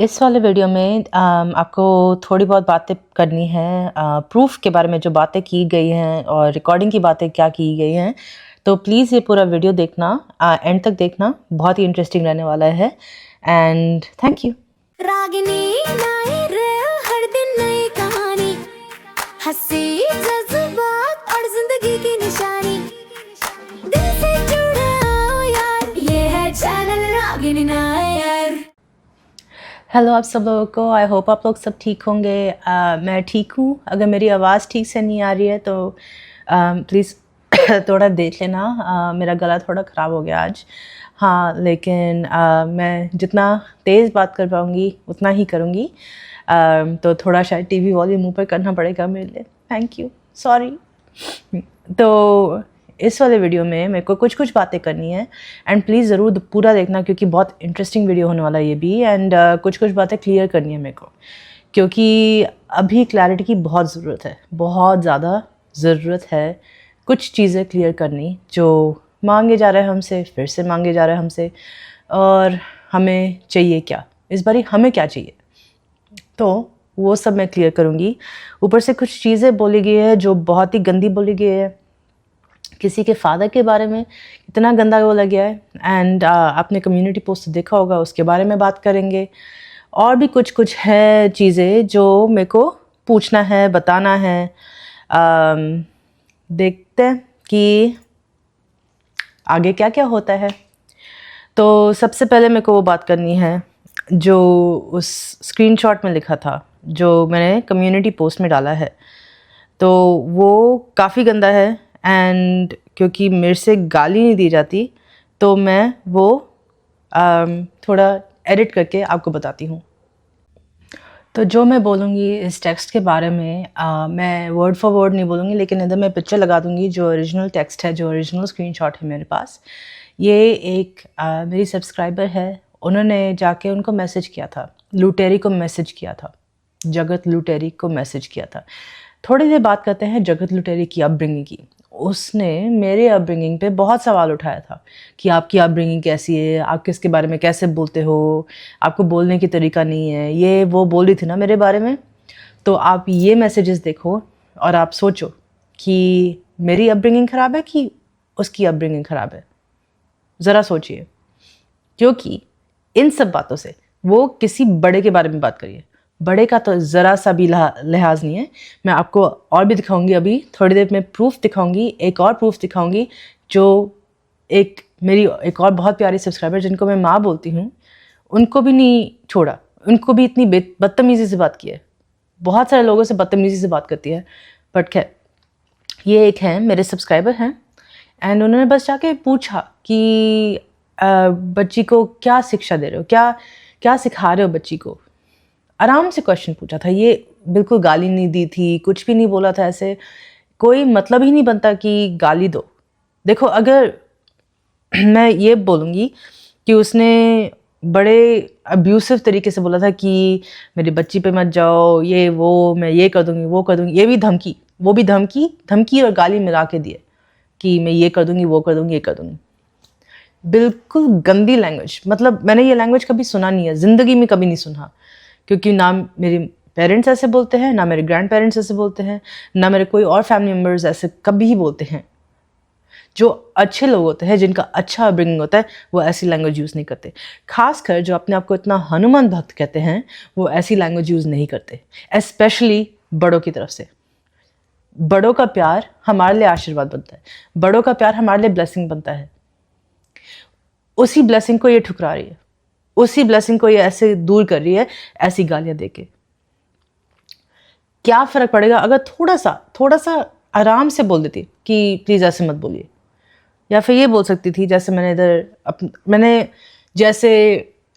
इस वाले वीडियो में आपको थोड़ी बहुत बातें करनी है प्रूफ के बारे में, जो बातें की गई हैं और रिकॉर्डिंग की बातें क्या की गई हैं। तो प्लीज़ ये पूरा वीडियो देखना, एंड तक देखना, बहुत ही इंटरेस्टिंग रहने वाला है। And thank you. रागिनी लाए रे हर दिन नई कहानी, हंसी जज्बात और जिंदगी की निशानी, दिल से जुड़े आओ यार, ये है चैनल रागिनी नायर। हेलो आप सब लोगों को, आई होप आप लोग सब ठीक होंगे। मैं ठीक हूँ। अगर मेरी आवाज़ ठीक से नहीं आ रही है तो प्लीज़ थोड़ा देख लेना। मेरा गला थोड़ा ख़राब हो गया आज। हाँ, लेकिन मैं जितना तेज़ बात कर पाऊँगी उतना ही करूँगी। तो थोड़ा शायद टीवी वॉल्यूम ऊपर करना पड़ेगा मेरे लिए। Thank you, sorry. तो इस वाले वीडियो में मेरे को कुछ कुछ बातें करनी है, एंड प्लीज़ ज़रूर पूरा देखना क्योंकि बहुत इंटरेस्टिंग वीडियो होने वाला है ये भी। एंड कुछ कुछ बातें क्लियर करनी है मेरे को, क्योंकि अभी क्लैरिटी की बहुत ज़रूरत है, बहुत ज़्यादा ज़रूरत है। कुछ चीज़ें क्लियर करनी जो मांगे जा रहे हैं हमसे, फिर से मांगे जा रहे हैं हमसे, और हमें चाहिए क्या, इस बारी हमें क्या चाहिए, तो वो सब मैं क्लियर करूँगी। ऊपर से कुछ चीज़ें बोली गई है जो बहुत ही गंदी बोली गई है। किसी के फादर के बारे में इतना गंदा बोला गया है। एंड आपने कम्युनिटी पोस्ट देखा होगा, उसके बारे में बात करेंगे। और भी कुछ कुछ है चीज़ें जो मेरे को पूछना है, बताना है। देखते हैं कि आगे क्या क्या होता है। तो सबसे पहले मेरे को वो बात करनी है जो उस स्क्रीनशॉट में लिखा था, जो मैंने कम्युनिटी पोस्ट में डाला है। तो वो काफ़ी गंदा है, एंड क्योंकि मेरे से गाली नहीं दी जाती तो मैं वो थोड़ा एडिट करके आपको बताती हूँ। तो जो मैं बोलूँगी इस टेक्स्ट के बारे में, मैं वर्ड फॉर वर्ड नहीं बोलूँगी, लेकिन इधर मैं पिक्चर लगा दूँगी जो ओरिजिनल टेक्स्ट है, जो ओरिजिनल स्क्रीनशॉट है मेरे पास। ये एक मेरी सब्सक्राइबर है, उन्होंने जाके उनको मैसेज किया था, लुटेरी को मैसेज किया था, जगत लुटेरी को मैसेज किया था। थोड़ी देर बात करते हैं जगत लुटेरी की अपब्रिंगिंग की। उसने मेरे अपब्रिंगिंग पे बहुत सवाल उठाया था कि आपकी अपब्रिंगिंग कैसी है, आप किसके बारे में कैसे बोलते हो, आपको बोलने की तरीका नहीं है, ये वो बोल रही थी ना मेरे बारे में। तो आप ये मैसेजेस देखो और आप सोचो कि मेरी अपब्रिंगिंग ख़राब है कि उसकी अपब्रिंगिंग ख़राब है। ज़रा सोचिए, क्योंकि इन सब बातों से वो किसी बड़े के बारे में बात करिए, बड़े का तो ज़रा सा भी लिहाज नहीं है। मैं आपको और भी दिखाऊंगी, अभी थोड़ी देर में प्रूफ दिखाऊंगी, एक और प्रूफ दिखाऊंगी जो मेरी एक और बहुत प्यारी सब्सक्राइबर जिनको मैं माँ बोलती हूँ, उनको भी नहीं छोड़ा, उनको भी इतनी बदतमीज़ी से बात की है। बहुत सारे लोगों से बदतमीज़ी से बात करती है, बट खैर ये एक हैं, मेरे सब्सक्राइबर हैं। एंड उन्होंने बस जाके पूछा कि बच्ची को क्या शिक्षा दे रहे हो, क्या क्या सिखा रहे हो बच्ची को। आराम से क्वेश्चन पूछा था, ये बिल्कुल गाली नहीं दी थी, कुछ भी नहीं बोला था। ऐसे कोई मतलब ही नहीं बनता कि गाली दो। देखो, अगर मैं ये बोलूँगी कि उसने बड़े अब्यूसिव तरीके से बोला था कि मेरी बच्ची पे मत जाओ, ये वो, मैं ये कर दूँगी, वो कर दूँगी, ये भी धमकी, वो भी धमकी और गाली मिला के दिए कि मैं ये कर दूँगी, वो कर दूँगी, ये कर दूँगी। बिल्कुल गंदी लैंग्वेज, मतलब मैंने ये लैंग्वेज कभी सुना नहीं है, ज़िंदगी में कभी नहीं सुना। क्योंकि ना मेरे पेरेंट्स ऐसे बोलते हैं, ना मेरे ग्रैंड पेरेंट्स ऐसे बोलते हैं, ना मेरे कोई और फैमिली मेम्बर्स ऐसे कभी ही बोलते हैं। जो अच्छे लोग होते हैं, जिनका अच्छा अपब्रिंगिंग होता है, वो ऐसी लैंग्वेज यूज़ नहीं करते। खासकर जो अपने आप को इतना हनुमान भक्त कहते हैं, वो ऐसी लैंग्वेज यूज़ नहीं करते, स्पेशली बड़ों की तरफ से। बड़ों का प्यार हमारे लिए आशीर्वाद बनता है, बड़ों का प्यार हमारे लिए ब्लेसिंग बनता है। उसी ब्लेसिंग को ये ठुकरा रही है, उसी ब्लेसिंग को ये ऐसे दूर कर रही है, ऐसी गालियां देके। क्या फ़र्क पड़ेगा अगर थोड़ा सा आराम से बोल देती कि प्लीज़ ऐसे मत बोलिए, या फिर ये बोल सकती थी जैसे मैंने जैसे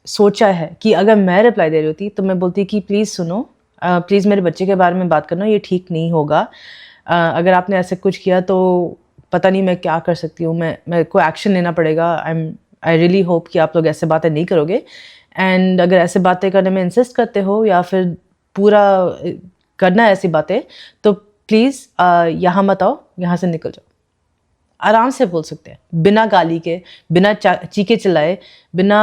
सोचा है कि अगर मैं रिप्लाई दे रही होती तो मैं बोलती कि प्लीज़ सुनो, प्लीज़ मेरे बच्चे के बारे में बात करना, ये ठीक नहीं होगा। अगर आपने ऐसे कुछ किया तो पता नहीं मैं क्या कर सकती हूँ, मेरे को एक्शन लेना पड़ेगा। आई रियली होप कि आप लोग ऐसे बातें नहीं करोगे। एंड अगर ऐसे बातें करने में इंसिस्ट करते हो या फिर पूरा करना है ऐसी बातें, तो प्लीज़ यहाँ मत आओ, यहाँ से निकल जाओ। आराम से बोल सकते हैं, बिना गाली के, बिना चीखे चिल्लाए, बिना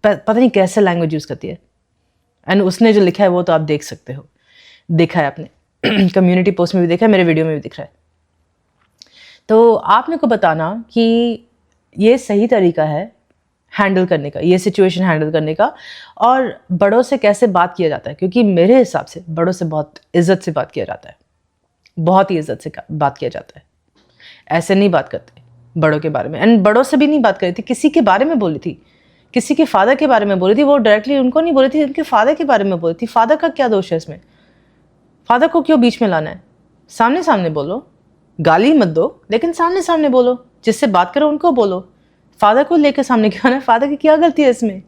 पता नहीं कैसे लैंग्वेज यूज़ करती है। एंड उसने जो लिखा है वो तो आप देख सकते हो, देखा है आपने कम्युनिटी पोस्ट में भी देखा है, मेरे वीडियो में भी दिख रहा है। तो आप मेरे को बताना कि ये सही तरीका है हैंडल करने का, ये सिचुएशन हैंडल करने का, और बड़ों से कैसे बात किया जाता है। क्योंकि मेरे हिसाब से बड़ों से बहुत इज्जत से बात किया जाता है, बहुत ही इज्जत से बात किया जाता है। ऐसे नहीं बात करते बड़ों के बारे में। एंड बड़ों से भी नहीं बात करी थी, किसी के बारे में बोली थी, किसी के फादर के बारे में बोली थी। वो डायरेक्टली उनको नहीं बोली थी, उनके फादर के बारे में बोली थी। फादर का क्या दोष है इसमें? फादर को क्यों बीच में लाना है? सामने सामने बोलो, गाली मत दो, लेकिन सामने सामने बोलो। जिससे बात करो उनको बोलो, फादर को लेकर सामने क्यों आना है? फादर की क्या गलती है इसमें?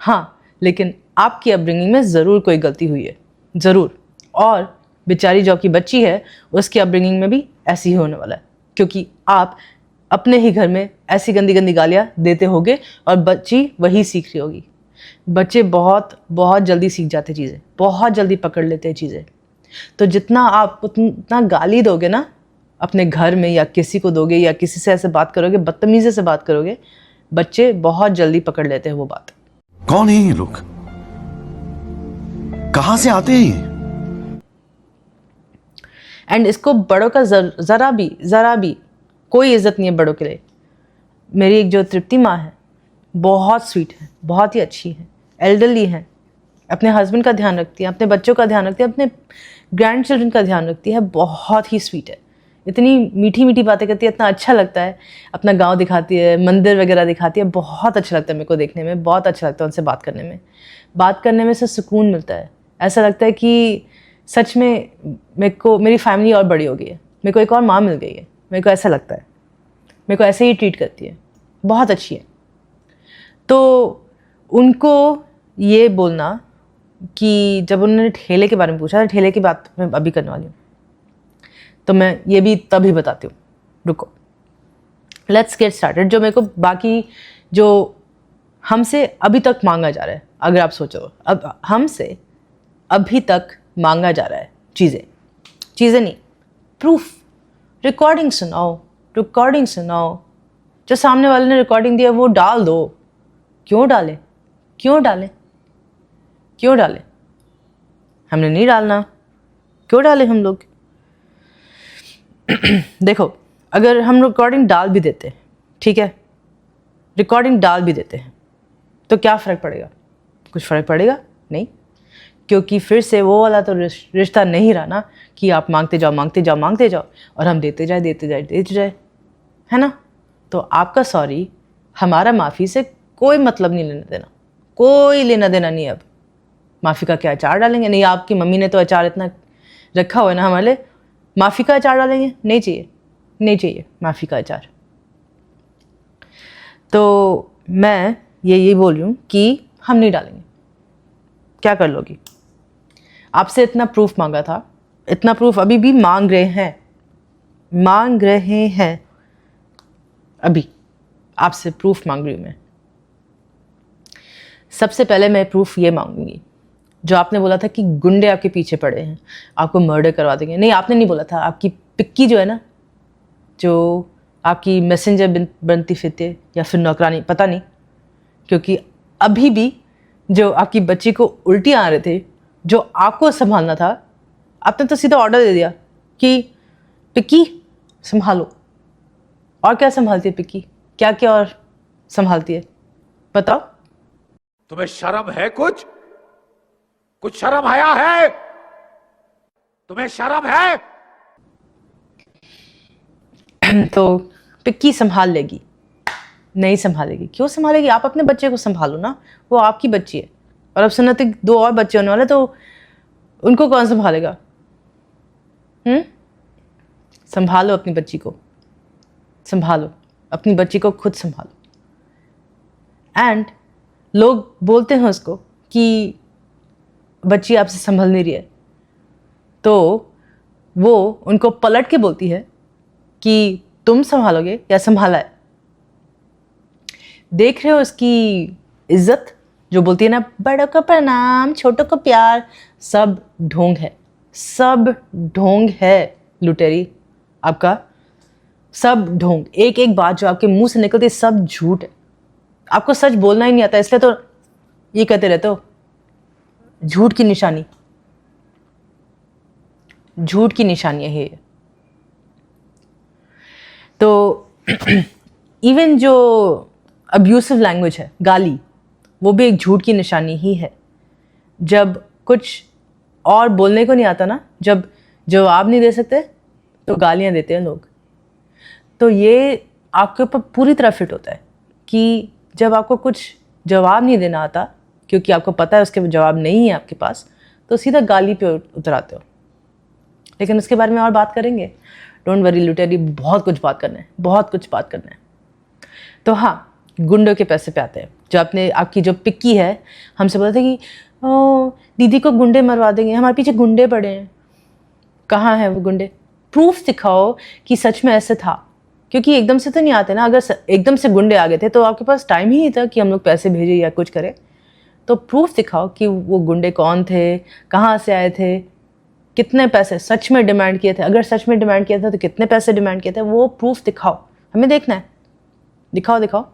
हाँ, लेकिन आपकी अपब्रिंगिंग में ज़रूर कोई गलती हुई है, ज़रूर। और बेचारी जो आपकी बच्ची है, उसकी अपब्रिंगिंग में भी ऐसी ही होने वाला है, क्योंकि आप अपने ही घर में ऐसी गंदी गंदी गालियाँ देते होगे और बच्ची वही सीख रही होगी। बच्चे बहुत बहुत जल्दी सीख जाते चीज़ें, बहुत जल्दी पकड़ लेते हैं चीज़ें। तो जितना आप उतना गाली दोगे ना अपने घर में, या किसी को दोगे, या किसी से ऐसे बात करोगे, बदतमीज़ी से बात करोगे, बच्चे बहुत जल्दी पकड़ लेते हैं वो बात। कौन है ये लोग? कहां से आते हैं ये? एंड इसको बड़ों का ज़रा भी कोई इज्जत नहीं है बड़ों के लिए। मेरी एक जो तृप्ति माँ है, बहुत स्वीट है, बहुत ही अच्छी है, एल्डरली है, अपने हस्बैंड का ध्यान रखती है, अपने बच्चों का ध्यान रखती है, अपने ग्रैंड चिल्ड्रन का ध्यान रखती है, बहुत ही स्वीट है। इतनी मीठी मीठी बातें करती है, इतना अच्छा लगता है। अपना गांव दिखाती है, मंदिर वगैरह दिखाती है, बहुत अच्छा लगता है मेरे को देखने में, बहुत अच्छा लगता है उनसे बात करने में से सुकून मिलता है। ऐसा लगता है कि सच में मेरी फैमिली और बड़ी हो गई है, मेरे को एक और माँ मिल गई है। मेरे को ऐसा लगता है, मेरे को ऐसे ही ट्रीट करती है, बहुत अच्छी है। तो उनको ये बोलना कि जब उन्होंने ठेले के बारे में पूछा, ठेले की बात मैं अभी करने वाली हूँ, तो मैं ये भी तभी बताती हूँ। रुको, लेट्स गेट स्टार्टेड। जो मेरे को बाकी जो हमसे अभी तक मांगा जा रहा है, अगर आप सोचो, अब हमसे अभी तक मांगा जा रहा है चीज़ें नहीं, प्रूफ। रिकॉर्डिंग सुनाओ। जो सामने वाले ने रिकॉर्डिंग दिया वो डाल दो। क्यों डाले? हमने नहीं डालना, क्यों डाले हम लोग? देखो, अगर हम रिकॉर्डिंग डाल भी देते हैं, ठीक है, रिकॉर्डिंग डाल भी देते हैं, तो क्या फ़र्क पड़ेगा? कुछ फ़र्क पड़ेगा? नहीं, क्योंकि फिर से वो वाला तो रिश्ता नहीं रहा ना कि आप मांगते जाओ और हम देते जाए, है ना? तो आपका सॉरी, हमारा माफ़ी से कोई मतलब नहीं लेना देना, कोई लेना देना नहीं। अब माफ़ी का क्या अचार डालेंगे? नहीं, आपकी मम्मी ने तो अचार इतना रखा हुआ है ना हमारे, माफ़ी का अचार डालेंगे? नहीं चाहिए माफ़ी का अचार। तो मैं यही बोल रही हूँ कि हम नहीं डालेंगे। क्या कर लोगी? आपसे इतना प्रूफ मांगा था, इतना प्रूफ अभी भी मांग रहे हैं। अभी आपसे प्रूफ मांग रही हूँ मैं। सबसे पहले मैं प्रूफ ये मांगूंगी, जो आपने बोला था कि गुंडे आपके पीछे पड़े हैं, आपको मर्डर करवा देंगे। नहीं, आपने नहीं बोला था, आपकी पिक्की जो है ना, जो आपकी मैसेंजर बनती फिरते या फिर नौकरानी, पता नहीं, क्योंकि अभी भी जो आपकी बच्ची को उल्टी आ रहे थे, जो आपको संभालना था, आपने तो सीधा ऑर्डर दे दिया कि पिक्की संभालो। और क्या संभालती है पिक्की? क्या और संभालती है बताओ? तुम्हें शर्म है? कुछ शर्म आया है? तुम्हें शर्म है? तो पिक्की संभाल लेगी? नहीं संभालेगी। क्यों संभालेगी? आप अपने बच्चे को संभालो ना, वो आपकी बच्ची है। और अब सुनते 2 और बच्चे होने वाले, तो उनको कौन संभालेगा? संभालो अपनी बच्ची को, अपनी बच्ची को खुद संभालो। एंड लोग बोलते हैं उसको कि बच्ची आपसे संभल नहीं रही है, तो वो उनको पलट के बोलती है कि तुम संभालोगे या संभाला है? देख रहे हो उसकी इज्जत, जो बोलती है ना, बड़ों को प्रणाम, छोटों को प्यार। सब ढोंग है लुटेरी आपका, सब ढोंग। एक बात जो आपके मुंह से निकलती है, सब झूठ है, आपको सच बोलना ही नहीं आता, इसलिए तो ये कहते रहते हो। झूठ की निशानी, झूठ की निशानी है ये। तो इवन जो अब्यूसिव लैंग्वेज है, गाली, वो भी एक झूठ की निशानी ही है। जब कुछ और बोलने को नहीं आता ना, जब जवाब नहीं दे सकते तो गालियां देते हैं लोग। तो ये आपके ऊपर पूरी तरह फिट होता है कि जब आपको कुछ जवाब नहीं देना आता, क्योंकि आपको पता है उसके जवाब नहीं है आपके पास, तो सीधा गाली पे उतर आते हो। लेकिन उसके बारे में और बात करेंगे, डोंट वरी लुटेरी, बहुत कुछ बात करना है, बहुत कुछ बात करना है। तो हाँ, गुंडों के पैसे पे आते हैं। जो आपकी जो पिक्की है हमसे बोलते कि ओ दीदी को गुंडे मरवा देंगे, हमारे पीछे गुंडे पड़े हैं। कहाँ है वो गुंडे? प्रूफ दिखाओ कि सच में ऐसे था, क्योंकि एकदम से तो नहीं आते ना। अगर एकदम से गुंडे आ गए थे तो आपके पास टाइम ही नहीं था कि हम लोग पैसे भेजें या कुछ करें। तो प्रूफ दिखाओ कि वो गुंडे कौन थे, कहाँ से आए थे, कितने पैसे सच में डिमांड किए थे। अगर सच में डिमांड किया था तो कितने पैसे डिमांड किए थे, वो प्रूफ दिखाओ, हमें देखना है। दिखाओ दिखाओ।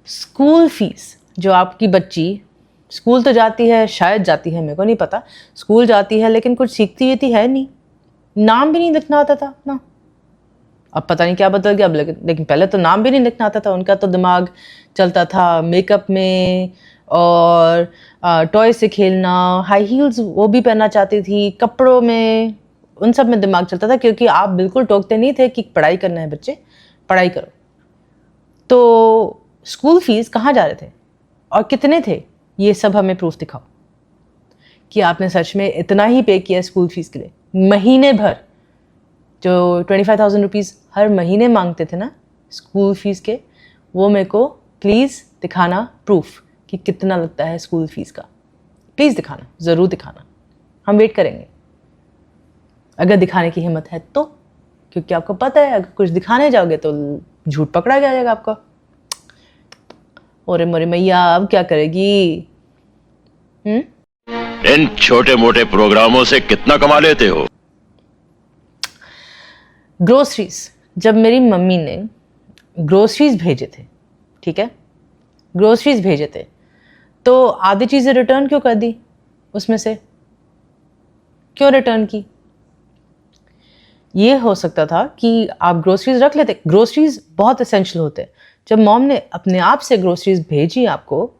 स्कूल फीस, जो आपकी बच्ची स्कूल तो जाती है, शायद जाती है, मेरे को नहीं पता, स्कूल जाती है लेकिन कुछ सीखती हुई है नहीं, नाम भी नहीं लिखना आता था ना। अब पता नहीं क्या बदल गया अब, लेकिन पहले तो नाम भी नहीं लिखना आता था। उनका तो दिमाग चलता था मेकअप में और टॉय से खेलना, हाई हील्स वो भी पहनना चाहती थी, कपड़ों में, उन सब में दिमाग चलता था। क्योंकि आप बिल्कुल टोकते नहीं थे कि पढ़ाई करना है बच्चे, पढ़ाई करो। तो स्कूल फीस कहाँ जा रहे थे और कितने थे, ये सब हमें प्रूफ दिखाओ कि आपने सच में इतना ही पे किया स्कूल फीस के लिए। महीने भर जो 25,000 रुपीज़ हर महीने मांगते थे ना स्कूल फीस के, वो मेरे को प्लीज़ दिखाना प्रूफ कि कितना लगता है स्कूल फीस का। प्लीज़ दिखाना, ज़रूर दिखाना, हम वेट करेंगे। अगर दिखाने की हिम्मत है तो, क्योंकि आपको पता है अगर कुछ दिखाने जाओगे तो झूठ पकड़ा जाएगा आपका। ओरे मोरे मैया, अब क्या करेगी? इन छोटे मोटे प्रोग्रामों से कितना कमा लेते हो? ग्रोसरीज, जब मेरी मम्मी ने ग्रोसरीज भेजे थे, ठीक है, ग्रोसरीज भेजे थे, तो आधी चीज़ें रिटर्न क्यों कर दी? उसमें से क्यों रिटर्न की? ये हो सकता था कि आप ग्रोसरीज रख लेते। ग्रोसरीज बहुत एसेंशियल होते हैं। जब मॉम ने अपने आप से ग्रोसरीज भेजी आपको,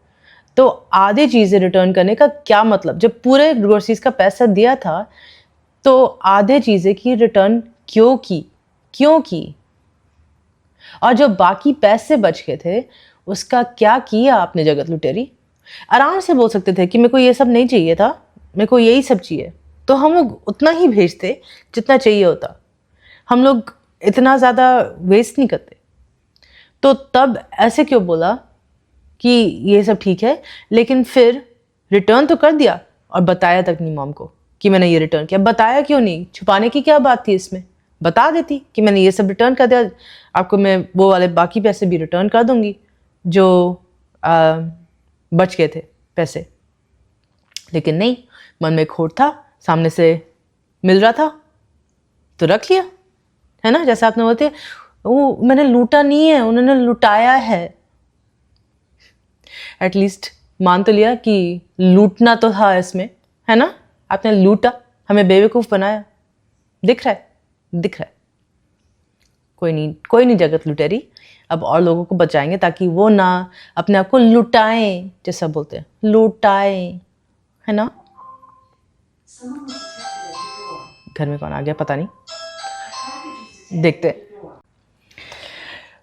तो आधे चीज़ें रिटर्न करने का क्या मतलब? जब पूरे ग्रोसरीज का पैसा दिया था तो आधे चीज़ें की रिटर्न क्यों की? क्यों की? और जो बाकी पैसे बच गए थे उसका क्या किया आपने जगत लुटेरी? आराम से बोल सकते थे कि मेरे को ये सब नहीं चाहिए था, मेरे को यही सब चाहिए, तो हम लोग उतना ही भेजते जितना चाहिए होता। हम लोग इतना ज़्यादा वेस्ट नहीं करते। तो तब ऐसे क्यों बोला कि ये सब ठीक है, लेकिन फिर रिटर्न तो कर दिया और बताया तक नहीं मॉम को कि मैंने ये रिटर्न किया? बताया क्यों नहीं? छुपाने की क्या बात थी इसमें? बता देती कि मैंने ये सब रिटर्न कर दिया, आपको मैं वो वाले बाकी पैसे भी रिटर्न कर दूंगी जो बच गए थे पैसे। लेकिन नहीं, मन में खोट था, सामने से मिल रहा था तो रख लिया, है ना? जैसे आपने बोलते वो मैंने लूटा नहीं है, उन्होंने लुटाया है। एटलीस्ट मान तो लिया कि लूटना तो था इसमें, है ना? आपने लूटा, हमें बेवकूफ़ बनाया। दिख रहा है, दिख रहा है। कोई नहीं जगत लुटेरी, अब और लोगों को बचाएंगे ताकि वो ना अपने आप को लुटाएं, जैसा बोलते हैं, लुटाएं, है ना? घर में कौन आ गया पता नहीं, देखते हैं।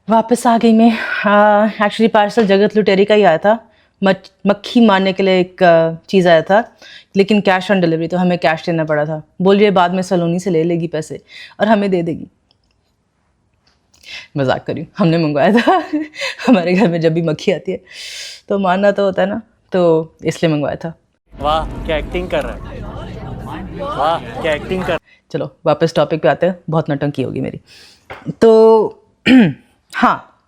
वापस आ गई मैं। एक्चुअली पार्सल जगत लुटेरी का ही आया था। मक्खी मारने के लिए एक चीज़ आया था, लेकिन कैश ऑन डिलीवरी, तो हमें कैश देना पड़ा था। बोल रही है बाद में सलोनी से ले लेगी पैसे और हमें दे देगी। मजाक करी, हमने मंगवाया था। हमारे घर में जब भी मक्खी आती है तो मारना तो होता है ना, तो इसलिए मंगवाया था। वाह क्या एक्टिंग कर रहा है, वाह क्या एक्टिंग कर। चलो वापस टॉपिक पे आते हैं, बहुत नौटंकी होगी मेरी। तो हाँ,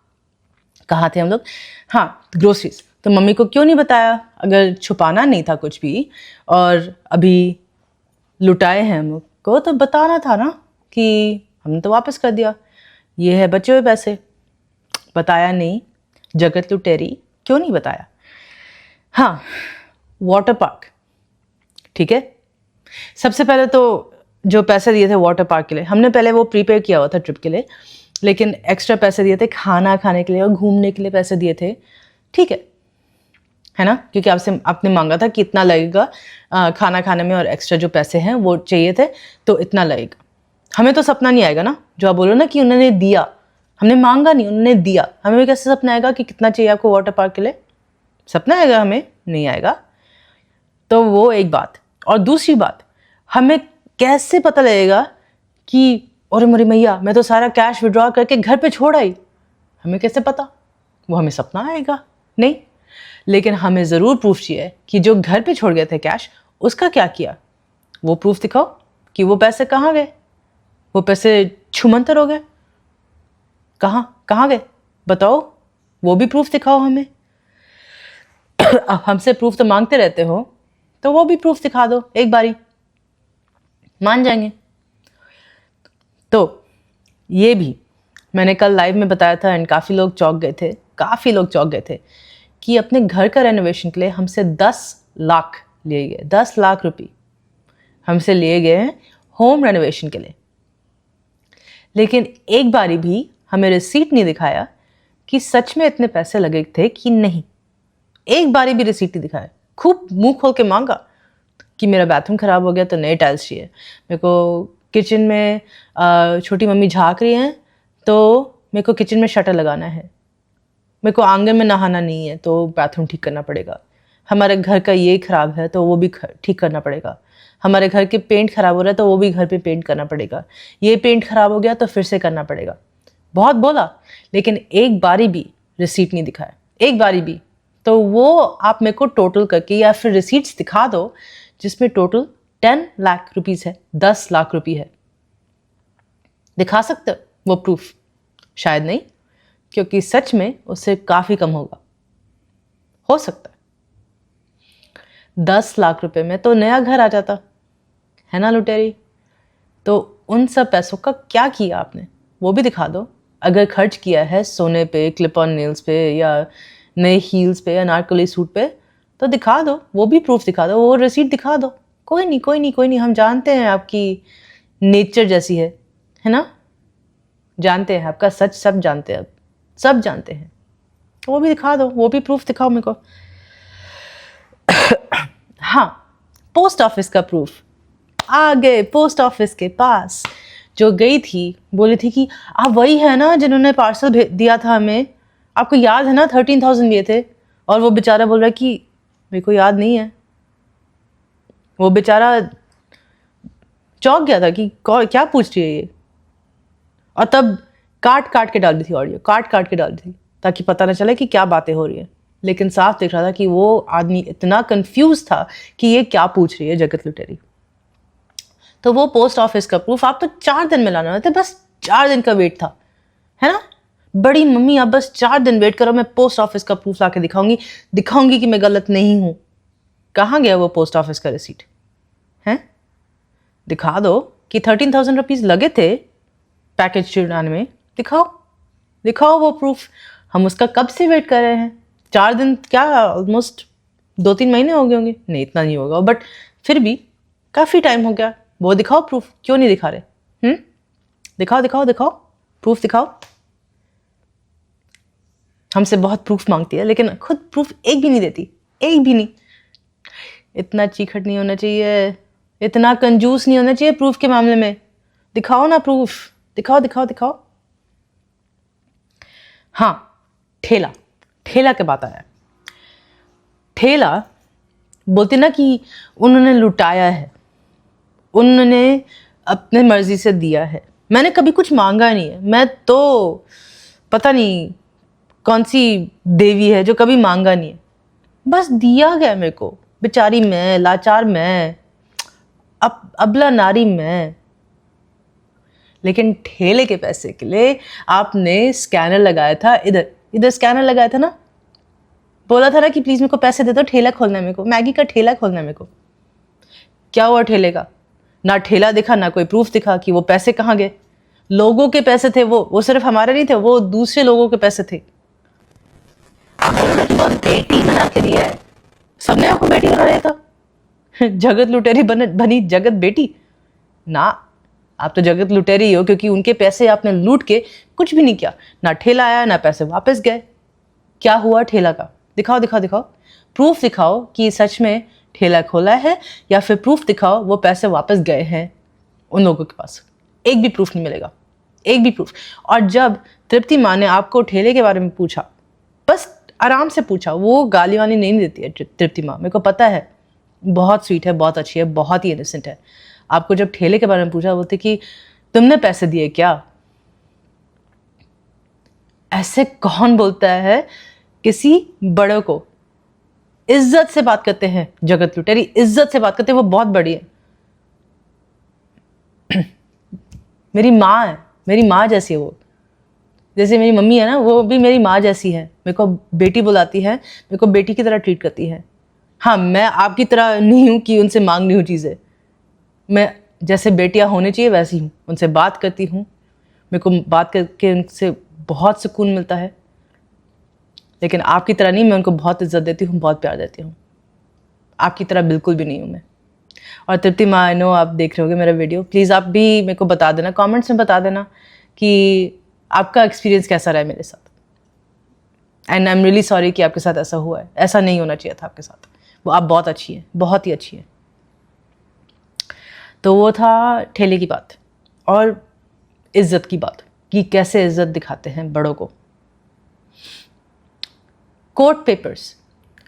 कहाँ थे हम लोग? हाँ, ग्रोसरीज। तो मम्मी को क्यों नहीं बताया? अगर छुपाना नहीं था कुछ भी और अभी लुटाए हैं हम लोग को, तो बताना था ना कि हमने तो वापस कर दिया, ये है बचे हुए पैसे। बताया नहीं, जगत लुटेरी क्यों नहीं बताया? हाँ, वाटर पार्क, ठीक है। सबसे पहले तो जो पैसे दिए थे वाटर पार्क के लिए, हमने पहले वो प्रीपेड किया हुआ था ट्रिप के लिए, लेकिन एक्स्ट्रा पैसे दिए थे खाना खाने के लिए और घूमने के लिए पैसे दिए थे, ठीक है ना, क्योंकि आपने मांगा था कि इतना लगेगा खाना खाने में और एक्स्ट्रा जो पैसे हैं वो चाहिए थे तो इतना लगेगा। हमें तो सपना नहीं आएगा ना, जो आप बोलो ना कि उन्होंने दिया, हमने मांगा नहीं, उन्होंने दिया। हमें कैसे सपना आएगा कि कितना चाहिए आपको वाटर पार्क के लिए? सपना आएगा? हमें नहीं आएगा। तो वो एक बात। और दूसरी बात, हमें कैसे पता लगेगा कि अरे मेरी मैया मैं तो सारा कैश विड्रॉ करके घर पे छोड़ आई? हमें कैसे पता? वो हमें सपना आएगा? नहीं। लेकिन हमें ज़रूर प्रूफ चाहिए कि जो घर पे छोड़ गए थे कैश, उसका क्या किया? वो प्रूफ दिखाओ कि वो पैसे कहाँ गए, वो पैसे छुमंतर हो गए, कहाँ गए बताओ, वो भी प्रूफ दिखाओ हमें। हमसे प्रूफ तो मांगते रहते हो, तो वो भी प्रूफ दिखा दो, एक बारी मान जाएंगे। तो ये भी मैंने कल लाइव में बताया था एंड काफ़ी लोग चौंक गए थे कि अपने घर का रेनोवेशन के लिए हमसे 10 लाख लिए गए, 10 लाख रुपए हमसे लिए गए हैं होम रेनोवेशन के लिए। लेकिन एक बारी भी हमें रिसीट नहीं दिखाया कि सच में इतने पैसे लगे थे कि नहीं। एक बारी भी रिसीट नहीं दिखाया। खूब मुंह खोल के मांगा कि मेरा बाथरूम ख़राब हो गया तो नए टाइल्स चाहिए, मेरे को किचन में छोटी मम्मी झाँक रही हैं तो मेरे को किचन में शटर लगाना है, मेरे को आंगन में नहाना नहीं है तो बाथरूम ठीक करना पड़ेगा, हमारे घर का ये ख़राब है तो वो भी ठीक करना पड़ेगा, हमारे घर के पेंट ख़राब हो रहा है तो वो भी घर पे पेंट करना पड़ेगा, ये पेंट ख़राब हो गया तो फिर से करना पड़ेगा। बहुत बोला, लेकिन एक बारी भी रिसीट नहीं दिखाया, एक बारी भी। तो वो आप मेरे को टोटल करके या फिर रिसीट्स दिखा दो जिसमें टोटल 10 लाख रुपीज़ है, 10 लाख रुपये है। दिखा सकते हो वो प्रूफ? शायद नहीं, क्योंकि सच में उससे काफ़ी कम होगा, हो सकता है 10 लाख रुपए में तो नया घर आ जाता है ना लुटेरी। तो उन सब पैसों का क्या किया आपने, वो भी दिखा दो। अगर खर्च किया है सोने पे, क्लिप ऑन नेल्स पे, या नए हील्स पे, या अनारकली सूट पे, तो दिखा दो, वो भी प्रूफ दिखा दो, वो रिसीट दिखा दो। कोई नहीं, हम जानते हैं आपकी नेचर जैसी है ना, जानते हैं आपका सच, सब जानते हैं, अब सब जानते हैं। वो भी दिखा दो, वो भी प्रूफ दिखाओ मेरे को। हाँ, पोस्ट ऑफिस का प्रूफ आ गए। पोस्ट ऑफिस के पास जो गई थी, बोली थी कि आप वही है ना जिन्होंने पार्सल दिया था हमें, आपको याद है ना 13,000 दिए थे। और वो बेचारा बोल रहा है कि मेरे को याद नहीं है। वो बेचारा चौंक गया था कि क्या पूछ रही है ये। और तब काट के डाल दी थी ऑडियो, काट के डाल दी थी ताकि पता ना चले कि क्या बातें हो रही है। लेकिन साफ दिख रहा था कि वो आदमी इतना कंफ्यूज था कि ये क्या पूछ रही है जगत लुटेरी। तो वो पोस्ट ऑफिस का प्रूफ आप तो 4 दिन में लाना थे, बस 4 दिन का वेट था, है ना। बड़ी मम्मी आप बस 4 दिन वेट करो, मैं पोस्ट ऑफिस का प्रूफ लाके दिखाऊंगी कि मैं गलत नहीं हूं। कहाँ गया वो पोस्ट ऑफिस का रिसीट है? दिखा दो कि 13,000 रुपीज़ लगे थे पैकेज चुराने में। दिखाओ वो प्रूफ। हम उसका कब से वेट कर रहे हैं। 4 दिन क्या, ऑलमोस्ट 2-3 महीने हो गए होंगे। नहीं, इतना नहीं होगा, बट फिर भी काफ़ी टाइम हो गया। वो दिखाओ प्रूफ, क्यों नहीं दिखा रहे? दिखाओ प्रूफ दिखाओ। हमसे बहुत प्रूफ मांगती है लेकिन खुद प्रूफ एक भी नहीं देती, एक भी नहीं। इतना चीखट नहीं होना चाहिए, इतना कंजूस नहीं होना चाहिए प्रूफ के मामले में। दिखाओ ना प्रूफ, दिखाओ। हाँ, ठेला के बात आया। ठेला बोलते ना कि उन्होंने लुटाया है, उन्होंने अपने मर्जी से दिया है। मैंने कभी कुछ मांगा नहीं है। मैं तो पता नहीं कौन सी देवी है जो कभी मांगा नहीं है, बस दिया गया मेरे को। बेचारी मैं, लाचार मैं, अबला नारी मैं। लेकिन ठेले के पैसे के लिए आपने स्कैनर लगाया था, इधर स्कैनर लगाया था ना, बोला था ना कि प्लीज मेरे को पैसे दे दो, ठेला खोलना है मेरे को, मैगी का ठेला खोलना है मेरे को। क्या हुआ ठेले का? ना ठेला दिखा, ना कोई प्रूफ दिखा कि वो पैसे कहाँ गए। लोगों के पैसे थे वो सिर्फ हमारे नहीं थे, वो दूसरे लोगों के पैसे थे। बेटी बना के दिया है, सबने आपको बेटी बना दिया था। जगत लुटेरी बनी जगत बेटी ना। आप तो जगत लुटेरी ही हो, क्योंकि उनके पैसे आपने लूट के कुछ भी नहीं किया, ना ठेला आया ना पैसे वापस गए। क्या हुआ ठेला का? दिखाओ दिखाओ दिखाओ, प्रूफ दिखाओ कि सच में ठेला खोला है, या फिर प्रूफ दिखाओ वो पैसे वापस गए हैं उन लोगों के पास। एक भी प्रूफ नहीं मिलेगा, एक भी प्रूफ। और जब तृप्ति माँ ने आपको ठेले के बारे में पूछा, बस आराम से पूछा, वो गाली वाली नहीं देती है तृप्ति माँ, मेरे को पता है, बहुत स्वीट है, बहुत अच्छी है, बहुत ही इनोसेंट है। आपको जब ठेले के बारे में पूछा, बोलते कि तुमने पैसे दिए क्या? ऐसे कौन बोलता है किसी बड़े को? इज्जत से बात करते हैं जगत लुटेरी, इज्जत से बात करते हैं, वो बहुत बड़ी है। मेरी माँ है, मेरी माँ जैसी है वो। जैसे मेरी मम्मी है ना, वो भी मेरी माँ जैसी है, मेरे को बेटी बुलाती है, मेरे को बेटी की तरह ट्रीट करती है। हाँ, मैं आपकी तरह नहीं हूँ कि उनसे मांग रही हूँ चीज़ें। मैं जैसे बेटियाँ होने चाहिए वैसी हूँ, उनसे बात करती हूँ, मेरे को बात करके उनसे बहुत सुकून मिलता है। लेकिन आपकी तरह नहीं, मैं उनको बहुत इज्जत देती हूँ, बहुत प्यार देती हूँ। आपकी तरह बिल्कुल भी नहीं हूँ मैं। और तृप्ति माँ, आई नो आप देख रहे होगे मेरा वीडियो, प्लीज़ आप भी मेरे को बता देना, कमेंट्स में बता देना कि आपका एक्सपीरियंस कैसा रहा है मेरे साथ। And I am really sorry कि आपके साथ ऐसा हुआ है, ऐसा नहीं होना चाहिए था आपके साथ। वो आप बहुत अच्छी है, बहुत ही अच्छी है। तो वो था ठेले की बात और इज्जत की बात, कि कैसे इज्जत दिखाते हैं बड़ों को। कोर्ट पेपर्स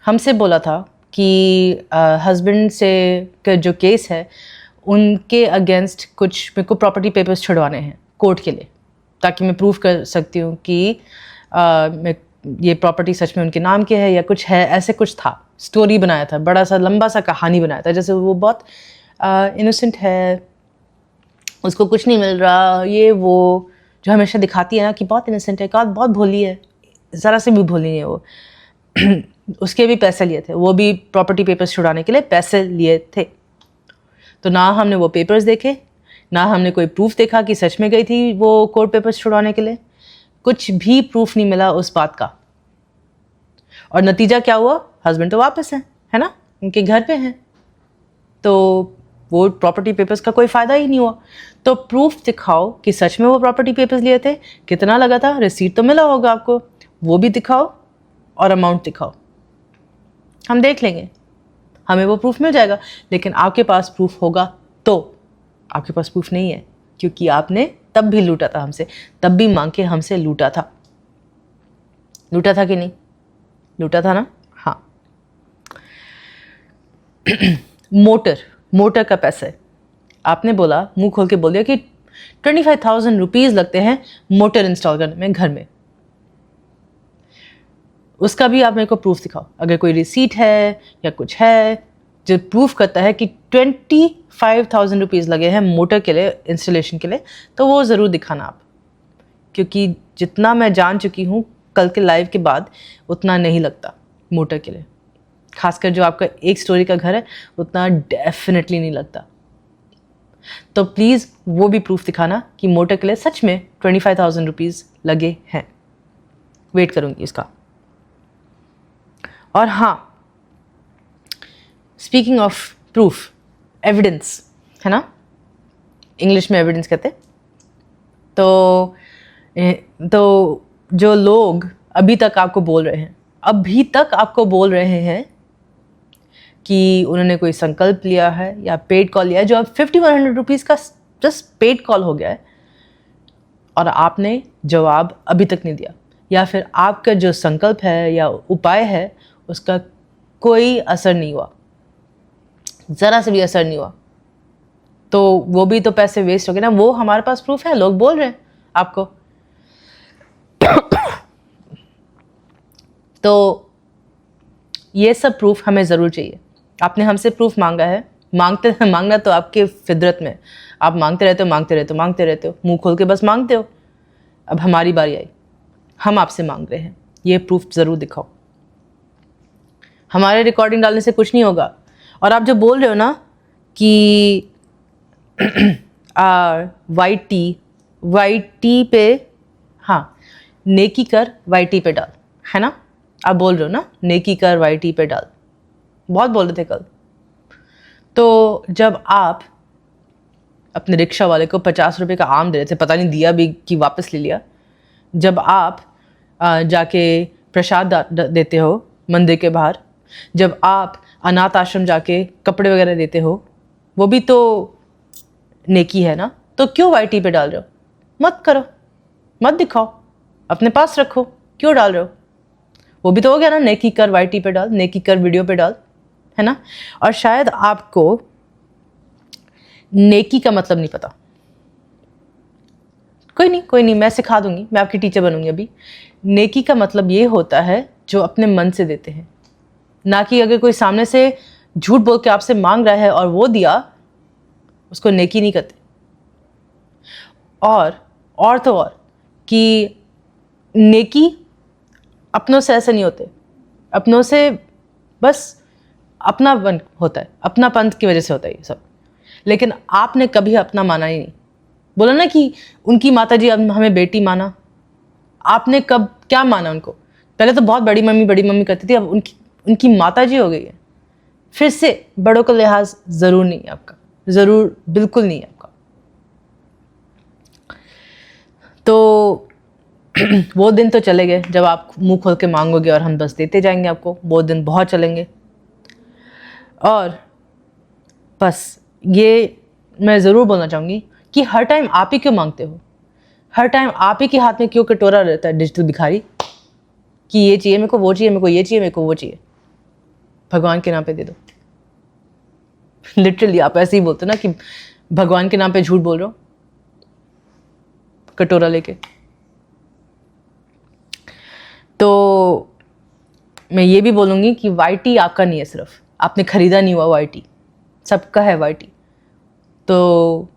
हमसे बोला था कि हस्बैंड से का जो केस है उनके अगेंस्ट कुछ मेरे को प्रॉपर्टी पेपर्स छुड़वाने हैं कोर्ट के लिए, ताकि मैं प्रूव कर सकती हूँ कि ये प्रॉपर्टी सच में उनके नाम की है या कुछ है। ऐसे कुछ था, स्टोरी बनाया था, बड़ा सा लंबा सा कहानी बनाया था, जैसे वो बहुत इनोसेंट है, उसको कुछ नहीं मिल रहा, ये वो जो हमेशा दिखाती है ना कि बहुत इनोसेंट है, बहुत भोली है, ज़रा से भी भोली नहीं है वो। उसके भी पैसे लिए थे, वो भी प्रॉपर्टी पेपर्स छुड़ाने के लिए पैसे लिए थे। तो ना हमने वो पेपर्स देखे, ना हमने कोई प्रूफ देखा कि सच में गई थी वो कोर्ट पेपर्स छुड़वाने के लिए। कुछ भी प्रूफ नहीं मिला उस बात का। और नतीजा क्या हुआ? हस्बैंड तो वापस है ना, उनके घर पे हैं, तो वो प्रॉपर्टी पेपर्स का कोई फ़ायदा ही नहीं हुआ। तो प्रूफ दिखाओ कि सच में वो प्रॉपर्टी पेपर्स लिए थे, कितना लगा था, रिसीट तो मिला होगा आपको, वो भी दिखाओ और अमाउंट दिखाओ, हम देख लेंगे, हमें वो प्रूफ मिल जाएगा। लेकिन आपके पास प्रूफ होगा तो, आपके पास प्रूफ नहीं है, क्योंकि आपने तब भी लूटा था हमसे, तब भी मांग के हमसे लूटा था। लूटा था कि नहीं? लूटा था ना? हाँ। मोटर का पैसा है, आपने बोला, मुंह खोल के बोल दिया कि 25,000 रुपीज़ लगते हैं मोटर इंस्टॉल करने में घर में। उसका भी आप मेरे को प्रूफ दिखाओ, अगर कोई रिसीट है या कुछ है जो प्रूफ करता है कि 25,000 रुपीज़ लगे हैं मोटर के लिए, इंस्टॉलेशन के लिए, तो वो ज़रूर दिखाना आप। क्योंकि जितना मैं जान चुकी हूँ कल के लाइव के बाद, उतना नहीं लगता मोटर के लिए, खासकर जो आपका एक स्टोरी का घर है, उतना डेफिनेटली नहीं लगता। तो प्लीज़ वो भी प्रूफ दिखाना कि मोटर के लिए सच में 25,000 रुपीज़ लगे हैं। वेट करूँगी इसका। और हाँ, स्पीकिंग ऑफ प्रूफ, एविडेंस है ना, इंग्लिश में एविडेंस कहते हैं। तो जो लोग अभी तक आपको बोल रहे हैं कि उन्होंने कोई संकल्प लिया है या पेड कॉल लिया है, जो अब 5,100 रुपीज़ का जस्ट पेड कॉल हो गया है, और आपने जवाब अभी तक नहीं दिया, या फिर आपका जो संकल्प है या उपाय है उसका कोई असर नहीं हुआ, ज़रा से भी असर नहीं हुआ, तो वो भी तो पैसे वेस्ट हो गए ना। वो हमारे पास प्रूफ है, लोग बोल रहे हैं आपको। तो ये सब प्रूफ हमें ज़रूर चाहिए। आपने हमसे प्रूफ मांगा है, मांगना तो आपके फितरत में, आप मांगते रहते हो, मुंह खोल के बस मांगते हो। अब हमारी बारी आई, हम आपसे मांग रहे हैं, ये प्रूफ ज़रूर दिखाओ। हमारे रिकॉर्डिंग डालने से कुछ नहीं होगा। और आप जो बोल रहे हो ना कि वाई टी पे, हाँ, नेकी कर वाई टी पे डाल, है ना, आप बोल रहे हो ना, नेकी कर वाईटी पे डाल, बहुत बोल रहे थे कल। तो जब आप अपने रिक्शा वाले को 50 रुपए का आम दे रहे थे, पता नहीं दिया भी कि वापस ले लिया, जब आप जाके प्रसाद देते हो मंदिर के बाहर, जब आप अनाथ आश्रम जाके कपड़े वगैरह देते हो, वो भी तो नेकी है ना। तो क्यों वाईटी पे डाल रहे हो? मत करो, मत दिखाओ, अपने पास रखो, क्यों डाल रहे हो? वो भी तो हो गया ना, नेकी कर वाईटी पे डाल, नेकी कर वीडियो पे डाल, है ना। और शायद आपको नेकी का मतलब नहीं पता। कोई नहीं, मैं सिखा दूंगी, मैं आपकी टीचर बनूंगी अभी। नेकी का मतलब ये होता है जो अपने मन से देते हैं, ना कि अगर कोई सामने से झूठ बोल के आपसे मांग रहा है और वो दिया, उसको नेकी नहीं कहते। और तो और कि नेकी अपनों से ऐसे नहीं होते, अपनों से बस अपनापन होता है, अपनापन की वजह से होता है ये सब। लेकिन आपने कभी अपना माना ही नहीं। बोला ना कि उनकी माताजी अब हमें बेटी माना, आपने कब क्या माना उनको? पहले तो बहुत बड़ी मम्मी करती थी, अब उनकी माताजी हो गई है। फिर से बड़ों का लिहाज ज़रूर नहीं है आपका, ज़रूर बिल्कुल नहीं है आपका। तो वो दिन तो चले गए जब आप मुंह खोल के मांगोगे और हम बस देते जाएंगे आपको, वो दिन बहुत चलेंगे। और बस ये मैं ज़रूर बोलना चाहूँगी कि हर टाइम आप ही क्यों मांगते हो? हर टाइम आप ही के हाथ में क्यों कटोरा रहता है डिजिटल भिखारी कि ये चाहिए मेरे को, वो चाहिए मेरे को, ये चाहिए मेरे को, वो चाहिए? भगवान के नाम पे दे दो। लिटरली आप ऐसे ही बोलते हो ना कि भगवान के नाम पे झूठ बोल रहे हो, कटोरा लेके। तो मैं ये भी बोलूँगी कि वाईटी आपका नहीं है, सिर्फ आपने खरीदा नहीं हुआ वाईटी, सबका है वाईटी। तो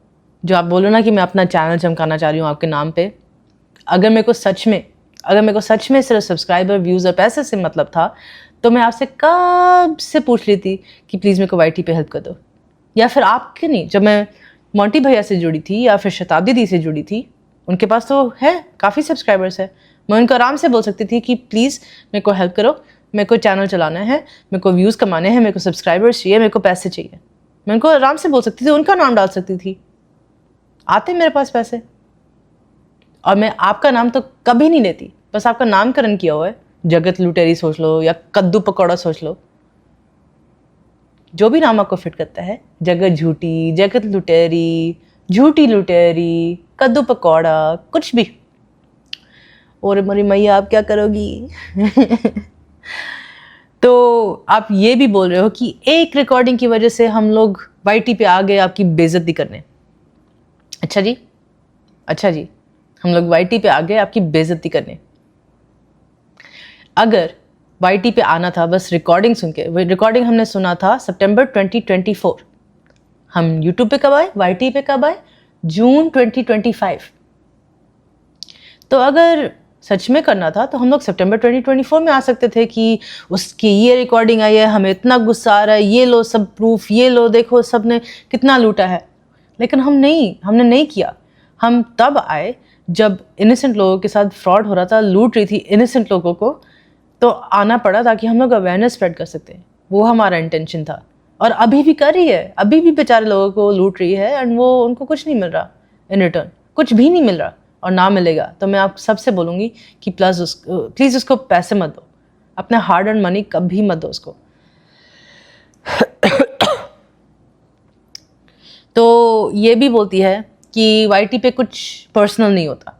जो आप बोलो ना कि मैं अपना चैनल चमकाना चाह रही हूँ आपके नाम पे, अगर मेरे को सच में सिर्फ सब्सक्राइबर, व्यूज़ और पैसे से मतलब था, तो मैं आपसे कब से पूछ ली थी कि प्लीज़ मेरे को वाईटी पे हेल्प कर दो। या फिर आपके नहीं, जब मैं मोंटी भैया से जुड़ी थी या फिर शताब्दी दी से जुड़ी थी, उनके पास तो है, काफ़ी सब्सक्राइबर्स है, मैं उनको आराम से बोल सकती थी कि प्लीज़ मेरे को हेल्प करो, मेरे को चैनल चलाना है, मेरे को व्यूज़ कमाने हैं, मेरे को सब्सक्राइबर्स चाहिए, मेरे को पैसे चाहिए। मैं उनको आराम से बोल सकती थी, उनका नाम डाल सकती थी, आते मेरे पास पैसे। और मैं आपका नाम तो कभी नहीं लेती, बस आपका नामकरण किया हुआ है, जगत लुटेरी सोच लो या कद्दू पकौड़ा सोच लो, जो भी नाम आपको फिट करता है। जगत झूठी, जगत लुटेरी, झूठी लुटेरी, कद्दू पकौड़ा, कुछ भी। और मेरी मैया आप क्या करोगी? तो आप ये भी बोल रहे हो कि एक रिकॉर्डिंग की वजह से हम लोग वाईटी पे आ गए आपकी बेइज्जती करने। अच्छा जी, हम लोग वाईटी पे आ गए आपकी बेइज्जती करने। अगर वाईटी पे आना था बस रिकॉर्डिंग सुन के, रिकॉर्डिंग हमने सुना था सितंबर 2024, हम यूट्यूब पे कब आए, वाईटी पे कब आए, जून 2025। तो अगर सच में करना था तो हम लोग सितंबर 2024 में आ सकते थे कि उसकी ये रिकॉर्डिंग आई है, हमें इतना गुस्सा आ रहा है, ये लो सब प्रूफ, ये लो देखो सबने कितना लूटा है। लेकिन हमने नहीं किया। हम तब आए जब इनोसेंट लोगों के साथ फ्रॉड हो रहा था, लूट रही थी इनोसेंट लोगों को, तो आना पड़ा ताकि हम लोग अवेयरनेस स्प्रेड कर सकते हैं। वो हमारा इंटेंशन था, और अभी भी कर रही है, अभी भी बेचारे लोगों को लूट रही है, एंड वो उनको कुछ नहीं मिल रहा इन रिटर्न, कुछ भी नहीं मिल रहा, और ना मिलेगा। तो मैं आप सबसे बोलूँगी कि प्लीज़ उसको पैसे मत दो, अपना हार्ड अर्न मनी कभी मत दो उसको। तो ये भी बोलती है कि वाईटी पे कुछ पर्सनल नहीं होता,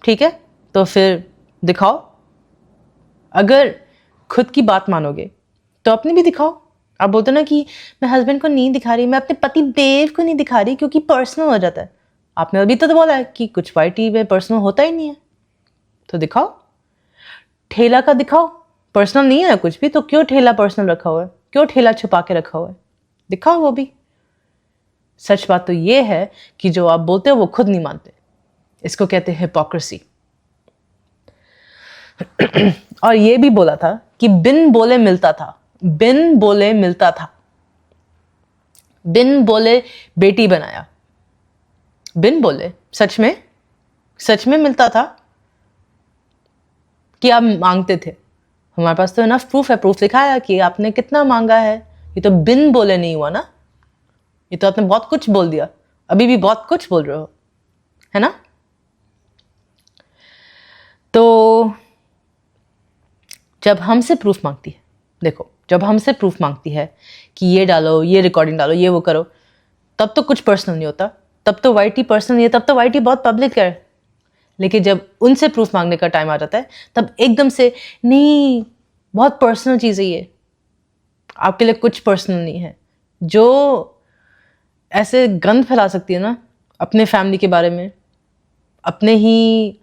ठीक है, तो फिर दिखाओ। अगर खुद की बात मानोगे तो अपनी भी दिखाओ। आप बोलते ना कि मैं हस्बैंड को नहीं दिखा रही, मैं अपने पति देव को नहीं दिखा रही क्योंकि पर्सनल हो जाता है। आपने अभी तो बोला है कि कुछ वाईटी में पर्सनल होता ही नहीं है, तो दिखाओ, ठेला का दिखाओ, पर्सनल नहीं है कुछ भी, तो क्यों ठेला पर्सनल रखा हुआ है, क्यों ठेला छुपा के रखा हुआ है, दिखाओ वो भी। सच बात तो ये है कि जो आप बोलते हो वो खुद नहीं मानते, इसको कहते हैं हिपोक्रेसी। और ये भी बोला था कि बिन बोले मिलता था, बिन बोले मिलता था, बिन बोले बेटी बनाया, बिन बोले सच में मिलता था कि आप मांगते थे, हमारे पास तो इनफ प्रूफ है, प्रूफ दिखाया कि आपने कितना मांगा है। ये तो बिन बोले नहीं हुआ ना, ये तो आपने बहुत कुछ बोल दिया, अभी भी बहुत कुछ बोल रहे हो, है ना। तो जब हमसे प्रूफ मांगती है, देखो जब हमसे प्रूफ मांगती है कि ये डालो, ये रिकॉर्डिंग डालो, ये वो करो, तब तो कुछ पर्सनल नहीं होता, तब तो वाईटी पर्सनल नहीं है, तब तो वाईटी बहुत पब्लिक है। लेकिन जब उनसे प्रूफ मांगने का टाइम आ जाता है तब एकदम से नहीं, बहुत पर्सनल चीज़ है ये, आपके लिए कुछ पर्सनल नहीं है। जो ऐसे गंद फैला सकती है ना अपने फैमिली के बारे में, अपने ही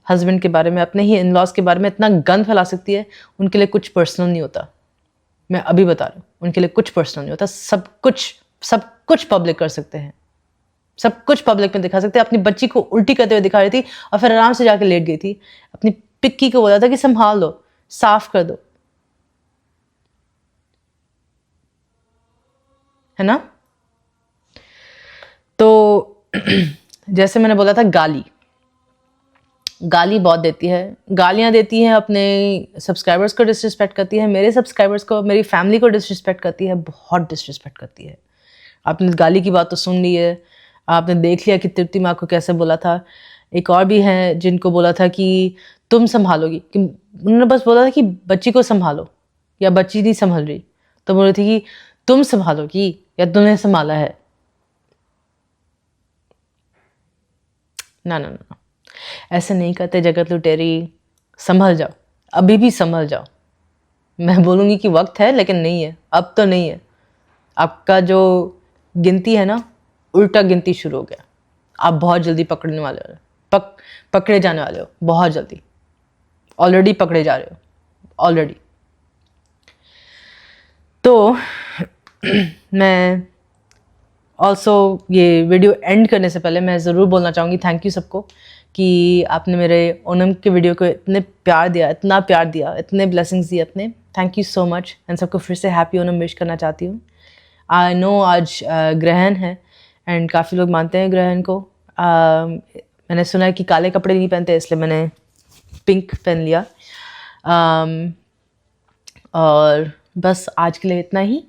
हस्बैंड के बारे में, अपने ही इन लॉज के बारे में इतना गंद फैला सकती है, उनके लिए कुछ पर्सनल नहीं होता। मैं अभी बता रही हूँ, उनके लिए कुछ पर्सनल नहीं होता। सब कुछ पब्लिक कर सकते हैं, सब कुछ पब्लिक में दिखा सकते हैं। अपनी बच्ची को उल्टी करते हुए दिखा रही थी और फिर आराम से जाके लेट गई थी। अपनी पिक्की को बोला था कि संभाल दो, साफ कर दो, है ना। तो जैसे मैंने बोला था, गाली बहुत देती है, गालियाँ देती है, अपने सब्सक्राइबर्स को डिसरिस्पेक्ट करती है, मेरे सब्सक्राइबर्स को, मेरी फैमिली को डिसरिस्पेक्ट करती है, बहुत डिसरिस्पेक्ट करती है। आपने गाली की बात तो सुन ली है, आपने देख लिया कि तृप्ति माँ को कैसे बोला था। एक और भी हैं जिनको बोला था कि तुम संभालोगी, कि उन्होंने बस बोला था कि बच्ची को संभालो, या बच्ची नहीं संभल रही तो बोल रही थी कि तुम संभालोगी या तुमने संभाला है। ना ना ना, ऐसे नहीं करते जगत लुटेरी, संभल जाओ, अभी भी संभल जाओ। मैं बोलूँगी कि वक्त है, लेकिन नहीं है, अब तो नहीं है। आपका जो गिनती है ना, उल्टा गिनती शुरू हो गया। आप बहुत जल्दी पकड़ने वाले हो, पकड़े जाने वाले हो, बहुत जल्दी। ऑलरेडी पकड़े जा रहे हो, ऑलरेडी। तो मैं ऑल्सो ये वीडियो एंड करने से पहले मैं ज़रूर बोलना चाहूँगी थैंक यू सबको कि आपने मेरे ओनम के वीडियो को इतने प्यार दिया, इतना प्यार दिया, इतने ब्लेसिंग्स दिए अपने। Thank you so much. And सबको फिर से हैप्पी ओनम विश करना चाहती हूँ। आई नो आज ग्रहण है एंड काफ़ी लोग मानते हैं ग्रहण को। मैंने सुना है कि काले कपड़े नहीं पहनते, इसलिए मैंने पिंक पहन लिया। और बस आज के लिए इतना ही।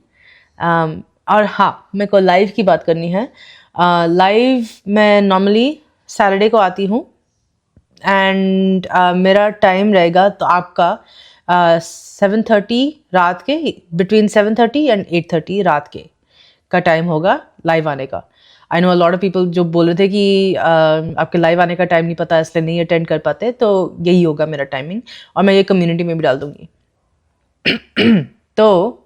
और हाँ, मेरे को लाइव की बात करनी है। लाइव मैं नॉर्मली सैटरडे को आती हूँ एंड मेरा टाइम रहेगा तो आपका 7:30 रात के, बिटवीन 7:30 एंड 8:30 रात के का टाइम होगा लाइव आने का। I know a lot of people जो बोल रहे थे कि आपके लाइव आने का टाइम नहीं पता इसलिए नहीं अटेंड कर पाते, तो यही होगा मेरा टाइमिंग और मैं ये कम्युनिटी में भी डाल दूँगी। तो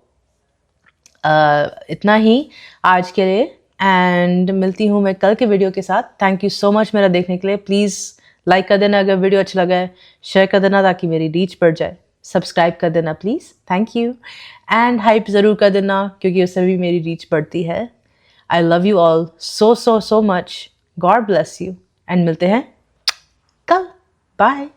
इतना ही आज के लिए एंड मिलती हूँ मैं कल के वीडियो के साथ। थैंक यू सो मच मेरा देखने के लिए। प्लीज़ लाइक कर देना अगर वीडियो अच्छा लगा है, शेयर कर देना ताकि मेरी रीच बढ़ जाए, सब्सक्राइब कर देना please, thank you. And hype ज़रूर कर देना क्योंकि उससे भी मेरी रीच बढ़ती है। I love you all so so so much. God bless you and मिलते हैं कल। बाय।